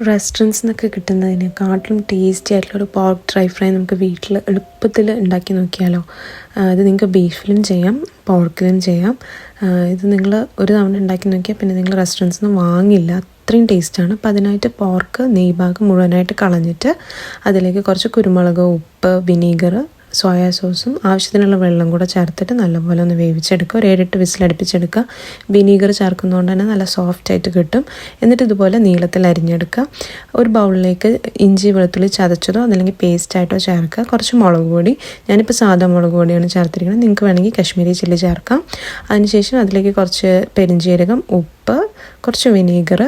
റെസ്റ്റോറൻറ്റ്സിൽ നിന്നൊക്കെ കിട്ടുന്നതിനെക്കാട്ടിലും ടേസ്റ്റി ആയിട്ടുള്ളൊരു pork dry fry നമുക്ക് വീട്ടിൽ എളുപ്പത്തിൽ ഉണ്ടാക്കി നോക്കിയാലോ. ഇത് നിങ്ങൾക്ക് ബീഫിലും ചെയ്യാം, പോർക്കിലും ചെയ്യാം. ഇത് നിങ്ങൾ ഒരു തവണ ഉണ്ടാക്കി നോക്കിയാൽ പിന്നെ നിങ്ങൾ റെസ്റ്റോറൻറ്റ്സിൽ നിന്ന് വാങ്ങില്ല, അത്രയും ടേസ്റ്റാണ്. അപ്പോൾ അതിനായിട്ട് പോർക്ക് നെയ്ഭാഗം മുഴുവനായിട്ട് കളഞ്ഞിട്ട് അതിലേക്ക് കുറച്ച് കുരുമുളക്, ഉപ്പ്, വിനീഗർ, സോയാ സോസും ആവശ്യത്തിനുള്ള വെള്ളം കൂടെ ചേർത്തിട്ട് നല്ലപോലെ ഒന്ന് വേവിച്ചെടുക്കുക. ഒരു 7-8 വിസിലടുപ്പിച്ചെടുക്കുക. വിനീഗർ ചേർക്കുന്നതുകൊണ്ട് തന്നെ നല്ല സോഫ്റ്റായിട്ട് കിട്ടും. എന്നിട്ട് ഇതുപോലെ നീളത്തിൽ അരിഞ്ഞെടുക്കുക. ഒരു ബൗളിലേക്ക് ഇഞ്ചി വെളുത്തുള്ളി ചതച്ചതോ അതല്ലെങ്കിൽ പേസ്റ്റായിട്ടോ ചേർക്കുക. കുറച്ച് മുളക് പൊടി, ഞാനിപ്പോൾ സാധാ മുളക് പൊടിയാണ് ചേർത്തിരിക്കുന്നത്, നിങ്ങൾക്ക് വേണമെങ്കിൽ കശ്മീരി ചില്ലി ചേർക്കാം. അതിനുശേഷം അതിലേക്ക് കുറച്ച് പെരിഞ്ജീരകം, ഉപ്പ്, കുറച്ച് വിനീഗർ,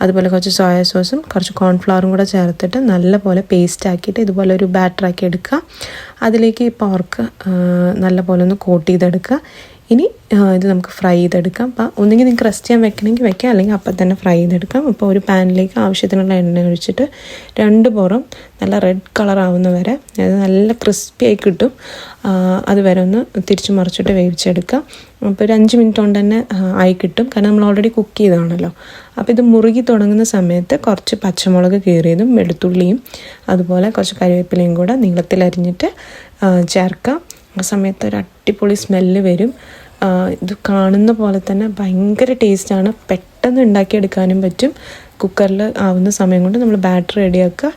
അതുപോലെ കുറച്ച് സോയാ സോസും കുറച്ച് കോൺഫ്ലവറും കൂടെ ചേർത്തിട്ട് നല്ലപോലെ പേസ്റ്റ് ആക്കിയിട്ട് ഇതുപോലെ ഒരു ബാറ്ററാക്കി എടുക്കുക. അതിലേക്ക് ഈ പോർക്ക് നല്ലപോലെ ഒന്ന് കോട്ട് ചെയ്തെടുക്കുക. ഇനി ഇത് നമുക്ക് ഫ്രൈ ചെയ്തെടുക്കാം. അപ്പോൾ ഒന്നുകിൽ നിങ്ങൾക്ക് റെസ്റ്റ് ചെയ്യാൻ വെക്കണമെങ്കിൽ വെക്കാം, അല്ലെങ്കിൽ അപ്പം തന്നെ ഫ്രൈ ചെയ്തെടുക്കാം. അപ്പോൾ ഒരു പാനിലേക്ക് ആവശ്യത്തിനുള്ള എണ്ണ ഒഴിച്ചിട്ട് 2 പുറം നല്ല റെഡ് കളർ ആവുന്ന വരെ, അതായത് നല്ല ക്രിസ്പി ആയി കിട്ടും, അതുവരെ ഒന്ന് തിരിച്ച് മറിച്ചിട്ട് വേവിച്ചെടുക്കാം. അപ്പോൾ ഒരു 5 മിനിറ്റ് കൊണ്ട് തന്നെ ആയി കിട്ടും, കാരണം നമ്മൾ ഓൾറെഡി കുക്ക് ചെയ്തതാണല്ലോ. അപ്പോൾ ഇത് മുറുകി തുടങ്ങുന്ന സമയത്ത് കുറച്ച് പച്ചമുളക് കീറിയതും വെളുത്തുള്ളിയും അതുപോലെ കുറച്ച് കരിവേപ്പിലയും കൂടെ നീളത്തിൽ അരിഞ്ഞിട്ട് ചേർക്കാം. ആ സമയത്ത് ഒരു അടിപൊളി സ്മെല്ല് വരും. ഇത് കാണുന്ന പോലെ തന്നെ ഭയങ്കര ടേസ്റ്റാണ്. പെട്ടെന്ന് ഉണ്ടാക്കിയെടുക്കാനും പറ്റും. കുക്കറിൽ ആവുന്ന സമയം കൊണ്ട് നമ്മൾ ബാറ്റർ റെഡിയാക്കുക,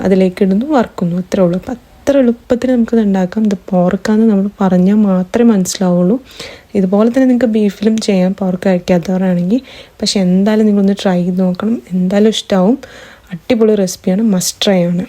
അതിലേക്ക് ഇടുന്നു, വറക്കുന്നു, അത്രേ ഉള്ളൂ. അപ്പോൾ അത്ര എളുപ്പത്തിൽ നമുക്കിത് ഉണ്ടാക്കാം. ഇത് പോർക്കാന്ന് നമ്മൾ പറഞ്ഞാൽ മാത്രമേ മനസ്സിലാവുള്ളൂ. ഇതുപോലെ തന്നെ നിങ്ങൾക്ക് ബീഫിലും ചെയ്യാം, പോർക്ക് കഴിക്കാത്തവരാണെങ്കിൽ. പക്ഷെ എന്തായാലും നിങ്ങളൊന്ന് ട്രൈ ചെയ്ത് നോക്കണം, എന്തായാലും ഇഷ്ടമാവും. അടിപൊളി റെസിപ്പിയാണ്, മസ്റ്റ് ട്രൈ ആണ്.